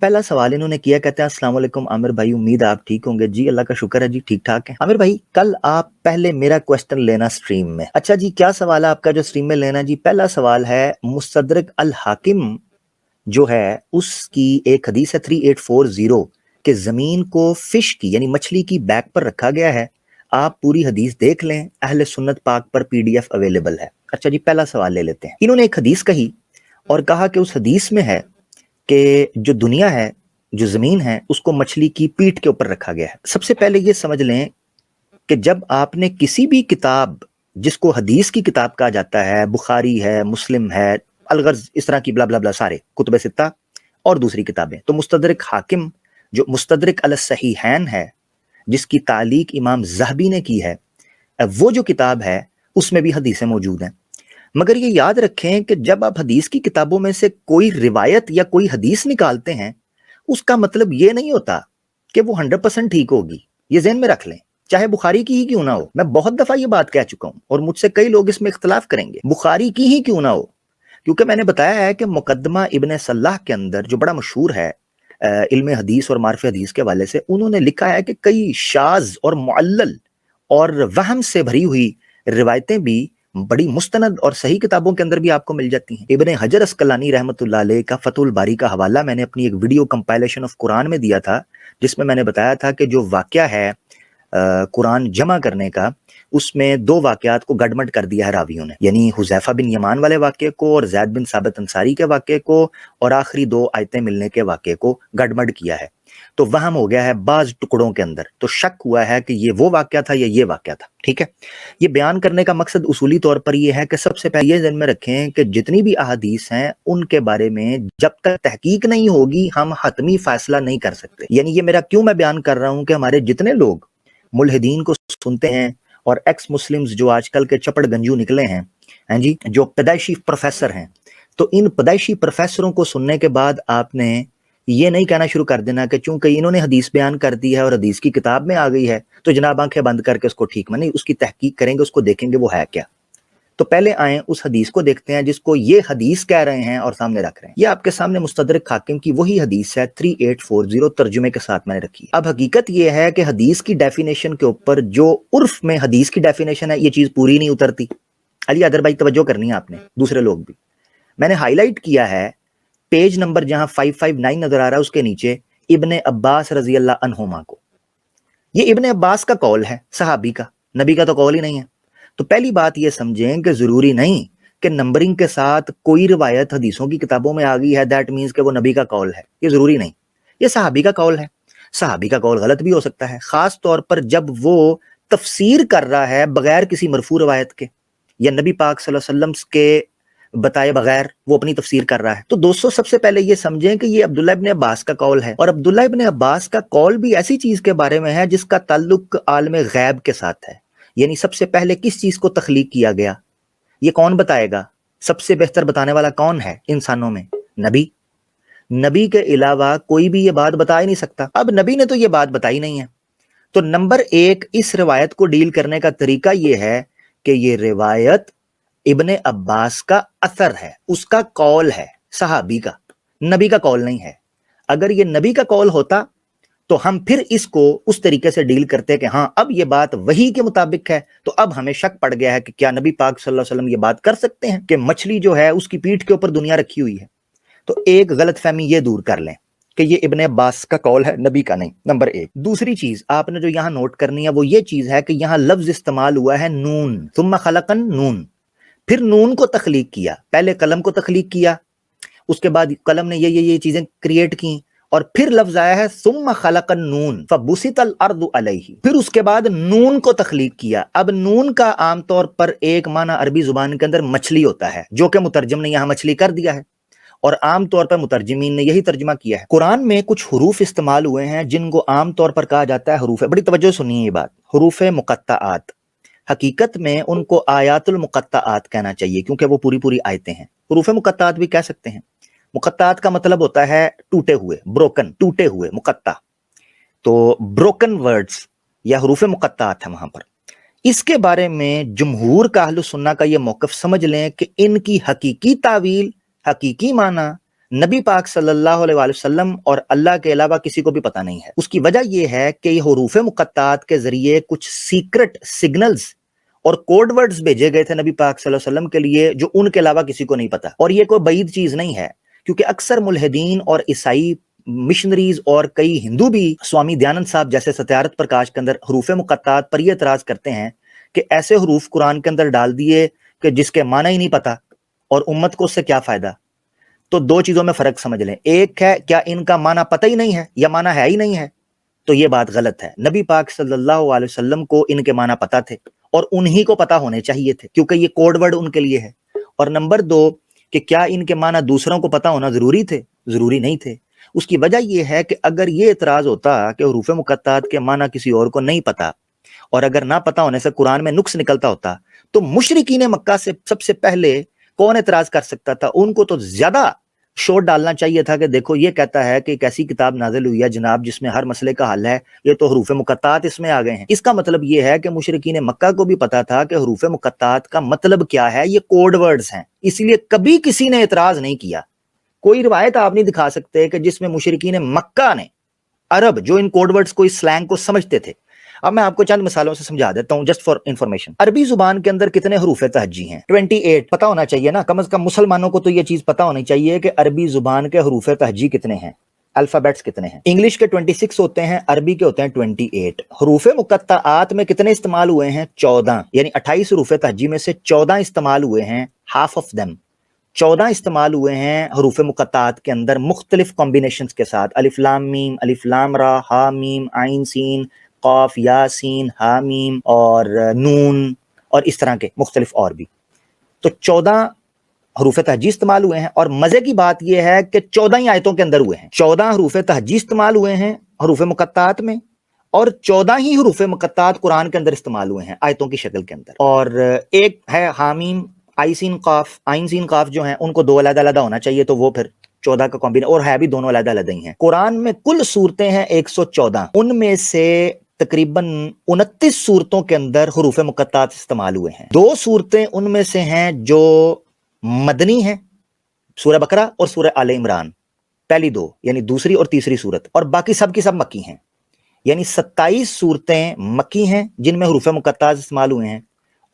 पहला सवाल इन्होंने किया, कहते हैं अस्सलाम वालेकुम आमिर भाई, उम्मीद है आप ठीक होंगे। जी अल्लाह का शुक्र है जी, ठीक ठाक है। आमिर भाई, कल आप पहले मेरा क्वेश्चन लेना स्ट्रीम में। अच्छा जी, क्या सवाल है आपका जो स्ट्रीम में लेना? जी पहला सवाल है, मुस्तदरक अल हाकिम जो है उसकी एक हदीस है 3840 कि जमीन को फिश की यानी मछली की बैक पर रखा गया है। आप पूरी हदीस देख लें, अहले सुन्नत पाक पर PDF अवेलेबल है। अच्छा जी, पहला सवाल ले लेते हैं। इन्होंने एक हदीस कही और कहा कि उस हदीस में है कि जो दुनिया है, जो जमीन है, उसको मछली की पीठ के ऊपर रखा गया है। सबसे पहले ये समझ लें कि जब आपने किसी भी किताब जिसको हदीस की किताब कहा जाता है, बुखारी है, मुस्लिम है, अलगर्ज इस तरह की ब्ला ब्ला ब्ला सारे कुतुब सित्ता और दूसरी किताबें, तो मुस्तदरक हाकिम जो मुस्तदरक अल सहीहैन है, जिसकी तालीक इमाम ज़हबी ने की है, वो जो किताब है उसमें भी हदीसें मौजूद हैं। मगर ये याद रखें कि जब आप हदीस की किताबों में से कोई रिवायत या कोई हदीस निकालते हैं, उसका मतलब ये नहीं होता कि वो 100% ठीक होगी। ये ज़हन में रख लें, चाहे बुखारी की ही क्यों ना हो। मैं बहुत दफा ये बात कह चुका हूं और मुझसे कई लोग इसमें इख्तलाफ करेंगे, बुखारी की ही क्यों ना हो, क्योंकि मैंने बताया है कि मुकद्दमा इब्न सल्लाह के अंदर जो बड़ा मशहूर है इल्म हदीस और मारफ़ हदीस के हवाले से, उन्होंने लिखा है कि कई शाज और मुअल्लल और वहम से भरी हुई रिवायतें भी बड़ी मुस्तनद और सही किताबों के अंदर भी आपको मिल जाती हैं। इब्न हजर अस्कलानी रहमतुल्लाह अलैह का फतहुल बारी का हवाला मैंने अपनी एक वीडियो कंपाइलेशन ऑफ कुरान में दिया था, जिसमें मैंने बताया था कि जो वाक़या है कुरान जमा करने का, उसमें दो वाक़यात को गड़मड़ कर दिया है रावियों ने, यानी हुज़ैफा बिन यमान वाले वाक़े को और ज़ैद बिन साबित अंसारी के वाक़े को और आखिरी दो आयतें मिलने के वाक़े को गड़मड़ किया है। तो वहम हो गया है बाज़ टुकड़ों के अंदर, तो शक हुआ है कि ये वो वाक़या था या ये वाक़या था। ठीक है, ये बयान करने का मकसद उसूली तौर पर ये है कि सबसे पहले ये ज़हन में रखें कि जितनी भी अहादीस हैं उनके बारे में जब तक तहकीक नहीं होगी हम हतमी फैसला नहीं कर सकते। यानी ये मेरा क्यों मैं बयान कर रहा हूँ कि हमारे जितने लोग मुल्हिदीन को सुनते हैं और एक्स मुस्लिम्स जो आजकल के चपड़ गंजू निकले हैं जी, जो पैदाइशी प्रोफेसर हैं, तो इन पैदाइशी प्रोफेसरों को सुनने के बाद आपने ये नहीं कहना शुरू कर देना कि चूंकि इन्होंने हदीस बयान कर दी है और हदीस की किताब में आ गई है तो जनाब आंखें बंद करके उसको ठीक माने। उसकी तहकीक करेंगे, उसको देखेंगे वो है क्या। तो पहले आए उस हदीस को देखते हैं जिसको ये हदीस कह रहे हैं और सामने रख रहे हैं। ये आपके सामने मुस्तदरक हाकिम की वही हदीस है 3840 तर्जुमे के साथ मैंने रखी है। अब हकीकत ये है कि हदीस की डेफिनेशन के ऊपर जो उर्फ में हदीस की डेफिनेशन है, ये चीज पूरी नहीं उतरती। अली अदर भाई तवज्जो करनी है आपने, दूसरे लोग भी। मैंने हाईलाइट किया है पेज नंबर जहां 559 नजर आ रहा है, उसके नीचे इब्ने अब्बास रजी अल्लाह अन्हुमा को। ये इब्ने अब्बास का कौल है, सहाबी का, नबी का तो कौल ही नहीं है। तो पहली बात ये समझें कि जरूरी नहीं कि नंबरिंग के साथ कोई रिवायत हदीसों की किताबों में आ गई है दैट मीन्स कि वो नबी का कौल है। ये जरूरी नहीं, ये सहाबी का कौल है। सहाबी का कौल गलत भी हो सकता है, खास तौर पर जब वो तफसीर कर रहा है बगैर किसी मरफू रिवायत के या नबी पाक सल्लल्लाहु अलैहि वसल्लम के बताए बगैर वो अपनी तफसीर कर रहा है। तो दोस्तों सबसे पहले ये समझें कि ये अब्दुल्ला इब्ने अब्बास का कौल है, और अब्दुल्ला इब्ने अब्बास का कौल भी ऐसी चीज के बारे में है जिसका ताल्लुक आलम गैब के साथ है। यानी सबसे पहले किस चीज को तख्लीक किया गया, ये कौन बताएगा? सबसे बेहतर बताने वाला कौन है इंसानों में? नबी। नबी के अलावा कोई भी ये बात बता ही नहीं सकता। अब नबी ने तो ये बात बताई नहीं है, तो नंबर एक इस रिवायत को डील करने का तरीका ये है कि ये रिवायत इब्ने अब्बास का असर है, उसका कौल है, सहाबी का, नबी का कौल नहीं है। अगर ये नबी का कौल होता तो हम फिर इसको उस तरीके से डील करते कि हाँ अब ये बात वही के मुताबिक है, तो अब हमें शक पड़ गया है कि क्या नबी पाक सल्लल्लाहु अलैहि वसल्लम ये बात कर सकते हैं कि मछली जो है उसकी पीठ के ऊपर दुनिया रखी हुई है। तो एक गलतफहमी ये दूर कर लें कि ये इब्ने अब्बास का कौल है, नबी का नहीं, नंबर एक। दूसरी चीज आपने जो यहां नोट करनी है वो ये चीज है कि यहां लफ्ज इस्तेमाल हुआ है नून, सुम्मा खलकन नून। फिर नून को तख्लीक किया, पहले कलम को तख्लीक किया, उसके बाद कलम ने ये चीजें क्रिएट की, और फिर लफ्ज आया है सुम्मा खलकन नून फबुसितल अर्दु अलैहि, फिर उसके बाद नून को तख्लीक किया। अब नून का आमतौर पर एक माना अरबी जुबान के अंदर मछली होता है, जो कि मुतरजम ने यहां मछली कर दिया है, और आमतौर पर मुतरजमीन ने यही तर्जमा किया है। कुरान में कुछ हुरूफ इस्तेमाल हुए हैं जिनको आमतौर पर कहा जाता है हरूफ, बड़ी तवज्जो सुनिए ये बात, हुरूफ मुक़त्तआत। हकीकत में उनको आयातुल मुक़त्तआत कहना चाहिए क्योंकि वो पूरी पूरी आयतें हैं। हुरूफ मुक़त्तआत भी कह सकते हैं। मुक़त्तआत का मतलब होता है टूटे हुए, ब्रोकन, टूटे हुए, मुक़त्ता। तो ब्रोकन वर्ड्स या हुरूफ मुक़त्तआत है वहां पर। इसके बारे में जमहूर का अहलुस सुन्ना का ये मौक़िफ़ समझ लें कि इनकी हकीकी तावील, हकीकी माना नबी पाक सल्लल्लाहु अलैहि वसल्लम और अल्लाह के अलावा किसी को भी पता नहीं है। उसकी वजह यह है कि ये हुरूफ मुक़त्तात के जरिए कुछ सीक्रेट सिग्नल्स और कोड वर्ड्स भेजे गए थे नबी पाक सल्लल्लाहु अलैहि वसल्लम के लिए, जो उनके अलावा किसी को नहीं पता। और ये कोई बईद चीज नहीं है, क्योंकि अक्सर मुल्हिदीन और ईसाई मिशनरीज और कई हिंदू भी स्वामी दयानंद साहब जैसे सत्यारत प्रकाश के अंदर हुरूफ मुक़त्तात पर यह एतराज करते हैं कि ऐसे हुरूफ कुरान के अंदर डाल दिए कि जिसके माना ही नहीं पता, और उम्मत को उससे क्या फायदा। तो दो चीजों में फर्क समझ लें, एक है क्या इनका माना पता ही नहीं है या माना है ही नहीं है, तो ये बात गलत है। नबी पाक सल्लल्लाहु अलैहि वसल्लम को इनके माना पता थे और उन्हीं को पता होने चाहिए थे, क्योंकि ये कोड वर्ड उनके लिए है। और नंबर दो कि क्या इनके माना दूसरों को पता होना जरूरी थे? जरूरी नहीं थे। उसकी वजह यह है कि अगर ये एतराज होता कि हुरूफ मुक़त्तात के माना किसी और को नहीं पता, और अगर ना पता होने से कुरान में नुक्स निकलता होता, तो मुशरिकीन मक्का से सबसे पहले कौन एतराज कर सकता था? उनको तो ज्यादा शोर डालना चाहिए था कि देखो ये कहता है कि एक ऐसी किताब नाजिल हुई है जनाब जिसमें हर मसले का हल है, ये तो हुरूफ मुक़त्तात इसमें आ गए हैं। इसका मतलब ये है कि मुशरिकीन मक्का को भी पता था कि हुरूफ मुक़त्तात का मतलब क्या है, ये कोड वर्ड्स हैं, इसलिए कभी किसी ने एतराज नहीं किया। कोई रिवायत आप नहीं दिखा सकते कि जिसमें मुशरिकीन मक्का ने, अरब जो इन कोड वर्ड्स को, इस स्लैंग को समझते थे। अब मैं आपको चंद मिसालों से समझा देता हूं जस्ट फॉर इंफॉर्मेशन। अरबी जुबान के अंदर कितने हरूफ तहज्जी हैं? 28। पता होना चाहिए ना, कम से कम मुसलमानों को तो ये चीज पता होनी चाहिए कि अरबी जुबान के हरूफ तहज्जी कितने हैं, अल्फाबेट्स कितने हैं। इंग्लिश के 26 होते हैं, अरबी के होते हैं 28। हरूफ मुक़त्ताआत में कितने इस्तेमाल हुए हैं? 14, यानी 28 हरूफ तहज्जी में से 14 इस्तेमाल हुए हैं, हाफ ऑफ देम 14 इस्तेमाल हुए हैं हरूफ मुक़त्ताआत के अंदर मुख्तलिफ कॉम्बिनेशंस के साथ। अलिफ लाम मीम, अलिफ लाम रा, हा मीम, आइन सीन, क़ाफ, यासीन, हा मीम और नून, और इस तरह के मुख्तलिफ और भी। तो 14 हरूफ तहज्जी इस्तेमाल हुए हैं, और मजे की बात यह है कि 14 ही आयतों के अंदर हुए हैं। 14 हरूफ तहज्जी इस्तेमाल हुए हैं हरूफ मुक़त्ताआत में, और 14 ही हरूफ मुक़त्ताआत कुरान के अंदर इस्तेमाल हुए हैं आयतों की शक्ल के अंदर। और एक है हामीम, आइसिन काफ, आइन सीन काफ जो हैं उनको दो अलग-अलग होना चाहिए, तो वो फिर 14 का कॉम्बिनेशन, और है भी दोनों अलग-अलग ही हैं। कुरान में कुल सूरतें हैं 114, उनमें से तकरीबन 29 सूरतों के अंदर हरूफ मुक़त्ताआत इस्तेमाल हुए हैं। 2 सूरतें उनमें से हैं जो मदनी हैं, सूरह बकरा और सूरह आले इमरान, पहली 2 यानी दूसरी और तीसरी सूरत, और बाकी सब की सब मक्की हैं। यानी 27 सूरतें मक्की हैं जिनमें हरूफ मुक़त्ताआत इस्तेमाल हुए हैं,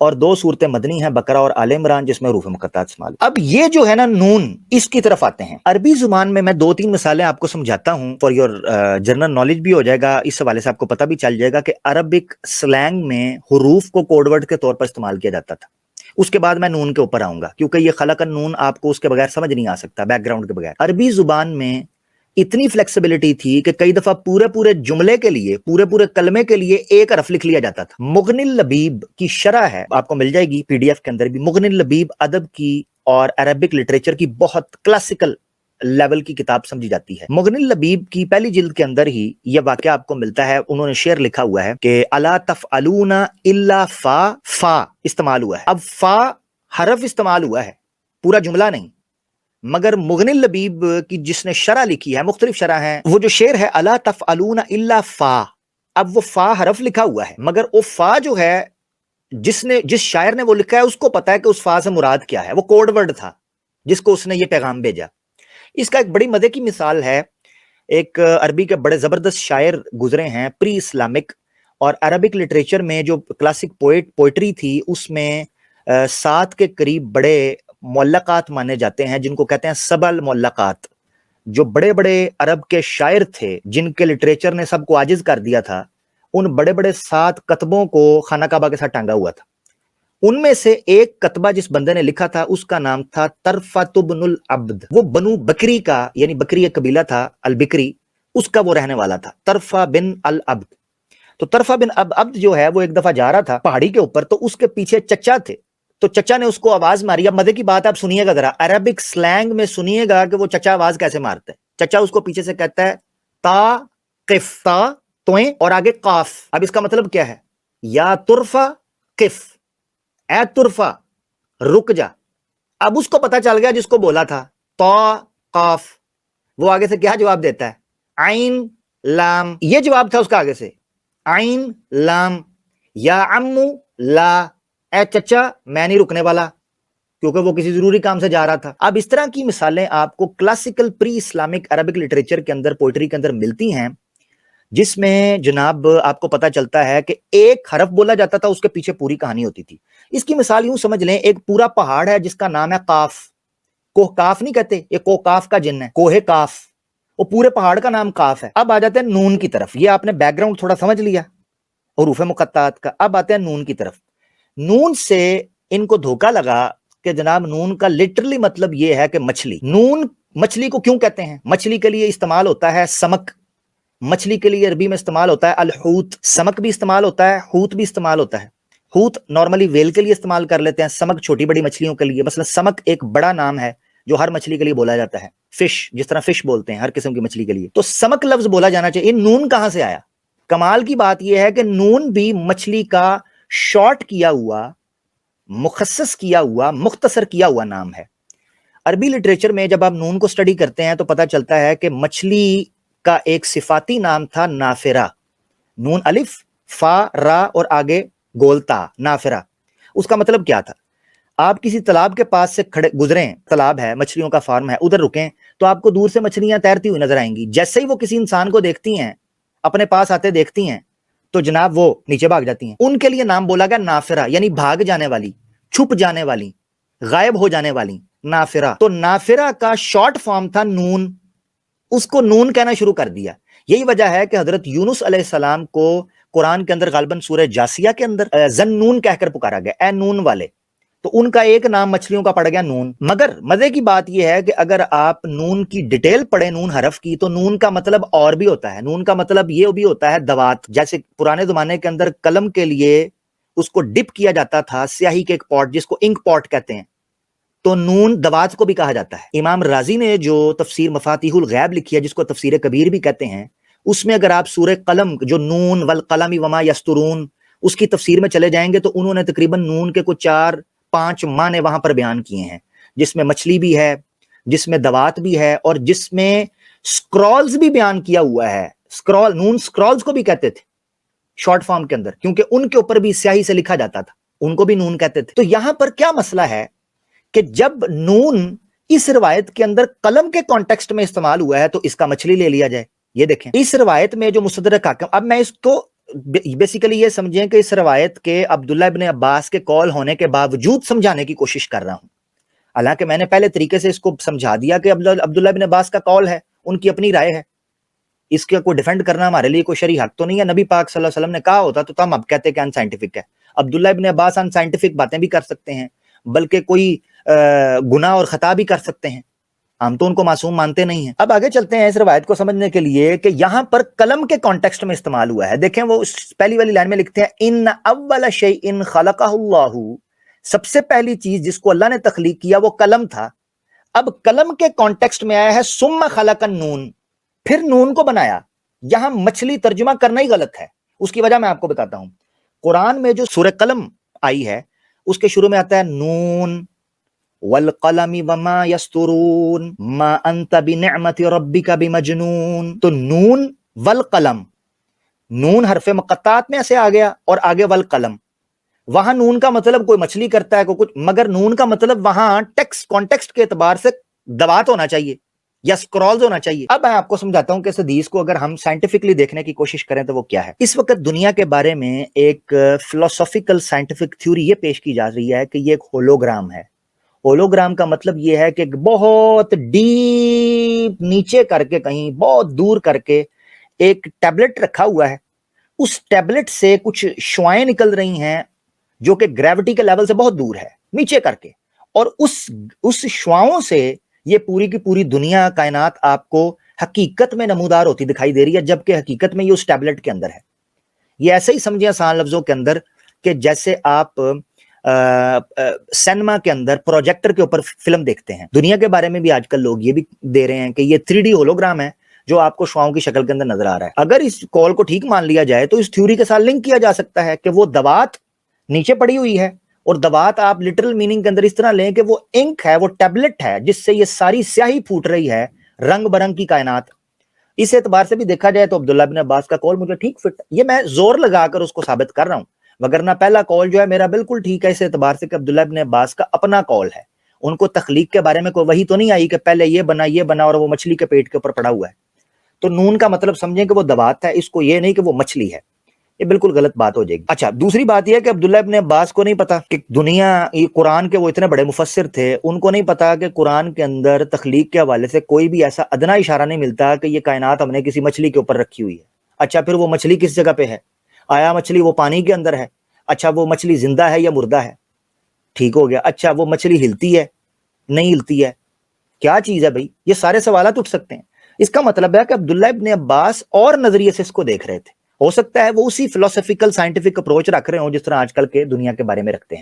और 2 सूरतें मदनी हैं, बकरा और आले इमरान, जिसमें हरूफ मुक़त्ताआत इस्तेमाल। अब ये जो है ना नून, इसकी तरफ आते हैं। अरबी जुबान में मैं 2-3 मिसालें आपको समझाता हूं, फॉर योर जनरल नॉलेज भी हो जाएगा, इस हवाले से आपको पता भी चल जाएगा कि अरबिक स्लैंग में हुरूफ को कोडवर्ड के तौर पर इस्तेमाल किया जाता था। उसके बाद मैं नून के ऊपर आऊंगा, क्योंकि ये खलकन नून आपको उसके बगैर समझ नहीं आ सकता, बैकग्राउंड के बगैर। अरबी जुबान में इतनी फ्लेक्सिबिलिटी थी कि कई दफा पूरे पूरे जुमले के लिए, पूरे पूरे कलमे के लिए एक हरफ लिख लिया जाता था। मुगनिल लबीब की शरह है, आपको मिल जाएगी पीडीएफ के अंदर भी। मुगनिल लबीब अदब की और अरबिक लिटरेचर की बहुत क्लासिकल लेवल की किताब समझी जाती है। मुगनिल लबीब की पहली जिल्द के अंदर ही यह वाकया आपको मिलता है। उन्होंने शेर लिखा हुआ है कि अला तफअलूना इल्ला फा इस्तेमाल हुआ है। अब फा हरफ इस्तेमाल हुआ है, पूरा जुमला नहीं। मगर मुगनिल लबीब की जिसने शरह लिखी है, मुख्तलिफ शरह है, वो जो शेर है अला तफअलूना इल्ला फा, अब वो फा हरफ लिखा हुआ है, मगर वो फा जो है जिस शायर ने वो लिखा है उसको पता है कि उस फा से मुराद क्या है। वो कोड वर्ड था जिसको उसने ये पैगाम भेजा। इसका एक बड़ी मजे की मिसाल है, एक अरबी के बड़े जबरदस्त शायर गुजरे हैं प्री इस्लामिक, और अरबिक लिटरेचर में जो क्लासिक पोइट्री थी उसमें 7 के करीब बड़े मुअल्लकात माने जाते हैं, जिनको कहते हैं सबल मुअल्लकात। जो बड़े बड़े अरब के शायर थे जिनके लिटरेचर ने सबको आजिज कर दिया था, उन बड़े बड़े 7 कतबों को खाना काबा के साथ टांगा हुआ था। उनमें से एक कतबा जिस बंदे ने लिखा था उसका नाम था तरफतुब्नुल अब्द। वो बनु बकरी का, यानी बकरी एक कबीला था अल बिकरी, उसका वो रहने वाला था, तरफा बिन अल अब्द। तो तरफा बिन अब्द जो है वो एक दफा जा रहा था पहाड़ी के ऊपर, तो उसके पीछे चचा थे। तो चचा ने उसको आवाज मारी। अब मजे की बात आप सुनिएगा जरा, अरबिक स्लैंग में सुनिएगा कि वो चचा आवाज कैसे मारते हैं। चचा उसको पीछे से कहता है ता किफ, ता तोए और आगे काफ। अब इसका मतलब क्या है? या तुरफा किफ, ए तुरफा रुक जा। अब उसको पता चल गया जिसको बोला था ता काफ, वो आगे से क्या जवाब देता है? आइन लाम। ये जवाब था उसका आगे से, आइन लाम। या अम्मू ला, ए चचा मैं नहीं रुकने वाला। क्योंकि वो किसी जरूरी काम से जा रहा था। अब इस तरह की मिसालें आपको classical pre Islamic Arabic literature के अंदर, पोइट्री के अंदर मिलती हैं, जिसमें जनाब आपको पता चलता है कि एक हरफ बोला जाता था, उसके पीछे पूरी कहानी होती थी। इसकी मिसाल यूं समझ लें, एक पूरा पहाड़ है जिसका नाम है काफ। कोह काफ नहीं कहते, ये कोकाफ का जिन है, कोहे काफ, वो पूरे पहाड़ का नाम काफ है। अब आ जाते हैं नून की तरफ। ये आपने बैकग्राउंड थोड़ा समझ लिया हुरूफ मुक़त्तात का। अब आते हैं नून की तरफ। नून से इनको धोखा लगा कि जनाब नून का लिटरली मतलब ये है कि मछली। नून मछली को क्यों कहते हैं? मछली के लिए इस्तेमाल होता है समक, मछली के लिए अरबी में इस्तेमाल होता है अलहूत, समक भी इस्तेमाल होता है, हूत भी इस्तेमाल होता है। हूत नॉर्मली वेल के लिए इस्तेमाल कर लेते हैं, समक छोटी बड़ी मछलियों के लिए। मतलब समक एक बड़ा नाम है जो हर मछली के लिए बोला जाता है। फिश, जिस तरह फिश बोलते हैं हर किस्म की मछली के लिए, तो समक लफ्ज बोला जाना चाहिए। नून कहां से आया? कमाल की बात यह है कि नून भी मछली का शॉर्ट किया हुआ, मुखस्सस किया हुआ, मुख्तसर किया हुआ नाम है। अरबी लिटरेचर में जब आप नून को स्टडी करते हैं तो पता चलता है कि मछली का एक सिफाती नाम था नाफिरा। नून अलिफ फा रा और आगे गोलता, नाफिरा। उसका मतलब क्या था? आप किसी तालाब के पास से खड़े गुजरें, तालाब है, मछलियों का फार्म है, उधर रुकें तो आपको दूर से मछलियां तैरती हुई नजर आएंगी। जैसे ही वो किसी इंसान को देखती हैं, अपने पास आते देखती हैं, तो जनाब वो नीचे भाग जाती हैं। उनके लिए नाम बोला गया नाफिरा, यानी भाग जाने वाली, छुप जाने वाली, गायब हो जाने वाली, नाफिरा। तो नाफिरा का शॉर्ट फॉर्म था नून, उसको नून कहना शुरू कर दिया। यही वजह है कि हजरत यूनुस अलैहिस्सलाम को कुरान के अंदर गालिबन सूरह जासिया के अंदर जन्नून कहकर पुकारा गया, ए नून वाले। तो उनका एक नाम मछलियों का पड़ गया नून। मगर मजे की बात यह है कि अगर आप नून की डिटेल पढ़े, नून हरफ की, तो नून का मतलब और भी होता है। नून का मतलब ये भी होता है दवात। जैसे पुराने जमाने के अंदर कलम के लिए उसको डिप किया जाता था स्याही के एक पॉट, जिसको इंक पॉट कहते हैं, तो नून दवात को भी कहा जाता है। इमाम राजी ने जो तफसीर मफातिहुल गैब लिखी है, जिसको तफसीर कबीर भी कहते हैं, उसमें अगर आप सूरह कलम जो नून वल कलमी वमा यस्तुरून, उसकी तफसीर में चले जाएंगे तो उन्होंने तकरीबन नून के कुछ 4-5 माने वहां पर बयान किए हैं, जिसमें मछली भी है, जिसमें दवात भी है, और जिसमें स्क्रॉल्स भी बयान किया हुआ है। स्क्रॉल, नून स्क्रॉल्स को भी कहते थे शॉर्ट फॉर्म के अंदर, क्योंकि उनके ऊपर भी स्याही से लिखा जाता था, उनको भी नून कहते थे। तो यहां पर क्या मसला है कि जब नून इस रिवायत के अंदर कलम के कॉन्टेक्स्ट में इस्तेमाल हुआ है तो इसका मछली ले लिया जाए। ये देखें इस रिवायत में जो मुसद्दरक हाकिम, अब मैं इसको बेसिकली ये समझें कि इस रिवायत के अब्दुल्ला इब्न अब्बास के कॉल होने के बावजूद समझाने की कोशिश कर रहा हूं। हालांकि मैंने पहले तरीके से इसको समझा दिया कि अब्दुल्ला इब्न अब्बास का कॉल है, उनकी अपनी राय है, इसके कोई डिफेंड करना हमारे लिए कोई शरई हक तो नहीं है। नबी पाक सल्लल्लाहु अलैहि वसल्लम ने कहा होता तो हम अब कहते कि अनसाइंटिफिक है। अब्दुल्ला इब्न अब्बास अनसाइंटिफिक बातें भी कर सकते हैं, बल्कि कोई गुनाह और खता भी कर सकते हैं, हम तो उनको मासूम मानते नहीं हैं। अब आगे चलते हैं इस रवायत को समझने के लिए कि यहां पर कलम के कॉन्टेक्स्ट में इस्तेमाल हुआ है। देखें वो पहली वाली लाइन में लिखते हैं, इन अव्वल शैइन खलक़हुल्लाहु, सबसे पहली चीज जिसको अल्लाह ने तख्लीक किया वो कलम था। अब कलम के कॉन्टेक्स्ट में आया है सुम्मा खलक़न नून, फिर नून को बनाया। यहां मछली तर्जुमा करना ही गलत है, उसकी वजह मैं आपको बताता हूं। कुरान में जो सूरह कलम आई है उसके शुरू में आता है नून वल कलमी वमा यस्तुरून मा अंता बिनिअमति रब्बिका बिमजनून। तो नून वल कलम, नून हरफे मुक़त्तात में ऐसे आ गया और आगे वल कलम। वहां नून का मतलब कोई मछली करता है कोई कुछ, मगर नून का मतलब वहां टेक्स्ट कॉन्टेक्स्ट के एतबार से दवात होना चाहिए या स्क्रॉल्स होना चाहिए। अब मैं आपको समझाता हूं कि इस हदीस को अगर हम साइंटिफिकली देखने की कोशिश करें तो वो क्या है। इस वक्त दुनिया के बारे में एक फिलोसॉफिकल साइंटिफिक थ्योरी ये पेश की जा रही है कि ये एक होलोग्राम है। होलोग्राम का मतलब ये है कि बहुत डीप नीचे करके, कहीं बहुत दूर करके एक टैबलेट रखा हुआ है, उस टैबलेट से कुछ शुआएं निकल रही हैं जो कि ग्रेविटी के लेवल से बहुत दूर है नीचे करके, और उस शुआओं से ये पूरी की पूरी दुनिया कायनात आपको हकीकत में नमूदार होती दिखाई दे रही है, जबकि हकीकत में ये उस टैबलेट के अंदर है। ये ऐसे ही समझिए आसान लफ्जों के अंदर कि जैसे आप सिनेमा के अंदर प्रोजेक्टर के ऊपर फिल्म देखते हैं। दुनिया के बारे में भी आजकल लोग ये भी दे रहे हैं कि ये 3D होलोग्राम है जो आपको शुआओं की शक्ल के अंदर नजर आ रहा है। अगर इस कॉल को ठीक मान लिया जाए तो इस थ्योरी के साथ लिंक किया जा सकता है कि वो दवात नीचे पड़ी हुई है, और दवात आप लिटरल मीनिंग के अंदर इस तरह लें कि वो इंक है, वो टैबलेट है जिससे ये सारी स्याही फूट रही है, रंग बरंग की कायनात। इस एतबार से भी देखा जाए तो अब्दुल्ला इब्न अब्बास का कॉल मुझे ठीक फिट, ये मैं जोर लगाकर उसको साबित कर रहा हूं, वगरना पहला कॉल जो है मेरा बिल्कुल ठीक है इस एतबार से कि अब्दुल्ला इब्न अब्बास का अपना कॉल है। ان کو تخلیق کے بارے میں کوئی وحی تو نہیں آئی کہ پہلے یہ بنا اور وہ مچھلی کے پیٹ کے اوپر پڑا ہوا ہے. تو نون کا مطلب سمجھیں کہ وہ دبات ہے، اس کو یہ نہیں کہ وہ مچھلی ہے. یہ بالکل غلط بات ہو جائے گی. اچھا، دوسری بات یہ ہے کہ عبداللہ ابن عباس کو نہیں پتا کہ دنیا، یہ قرآن کے وہ اتنے بڑے مفسر تھے، ان کو نہیں پتا کہ قرآن کے اندر تخلیق کے حوالے سے کوئی بھی ایسا ادنا اشارہ نہیں ملتا کہ یہ کائنات ہم نے کسی مچھلی کے اوپر رکھی ہوئی ہے. اچھا، پھر وہ مچھلی کس جگہ پہ ہے؟ آیا مچھلی وہ پانی کے اندر ہے؟ اچھا، وہ مچھلی زندہ ہے یا مردہ ہے؟ ٹھیک ہو گیا. اچھا، وہ مچھلی ہلتی ہے نہیں ہلتی ہے؟ کیا چیز ہے بھائی؟ یہ سارے سوالات اٹھ سکتے ہیں. اس کا مطلب ہے کہ عبداللہ ابن عباس اور نظریے سے اس کو دیکھ رہے تھے. ہو سکتا ہے وہ اسی فلسفیکل سائنٹیفک اپروچ رکھ رہے ہوں جس طرح آج کل کے دنیا کے بارے میں رکھتے ہیں.